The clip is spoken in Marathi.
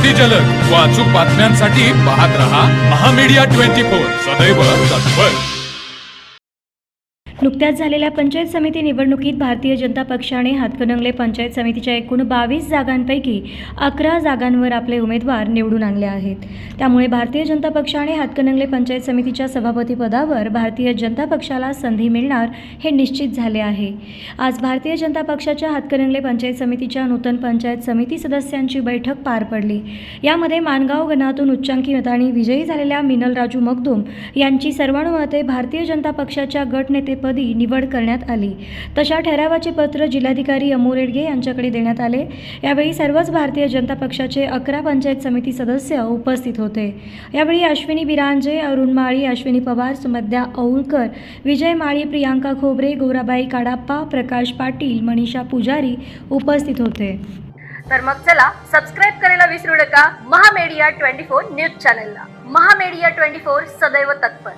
अतिजलद व अचूक बातम्यांसाठी पाहत रहा महामीडिया 24 सदैव तत्पर। नुकत्याच झालेल्या पंचायत समिती निवडणुकीत भारतीय जनता पक्षाने हातकणंगले पंचायत समितीच्या एकूण 22 जागांपैकी 11 जागांवर आपले उमेदवार निवडून आणले आहेत। त्यामुळे भारतीय जनता पक्षाने हातकणंगले पंचायत समितीच्या सभापतीपदावर भारतीय जनता पक्षाला संधी मिळणार हे निश्चित झाले आहे। आज भारतीय जनता पक्षाच्या हातकणंगले पंचायत समितीच्या नूतन पंचायत समिती सदस्यांची बैठक पार पडली। यामध्ये मानगाव गणातून उच्चांकी मतांनी विजयी झालेल्या मिनल राजू मगदूम यांची सर्वानुमते भारतीय जनता पक्षाच्या गटनेतेपदी निवड करण्यात आली। तशा ठरावाचे पत्र जिल्हाधिकारी अमोल येडगे यांच्याकडे देण्यात आले। यावेळी सर्वच भारतीय जनता पक्षाचे 11 पंचायत समिती सदस्य उपस्थित होते। यावेळी अश्विनी बिरांजे, अरुण माळी, अश्विनी पवार, सुमध्या औळकर, विजय माळी, प्रियांका खोबरे, गौराबाई काडाप्पा, प्रकाश पाटील, मनीषा पुजारी उपस्थित होते। तर मग चला सबस्क्राइब करायला विसरू नका महामीडिया 24 न्यूज चॅनलला। महामीडिया 24 सदैव तत्पर।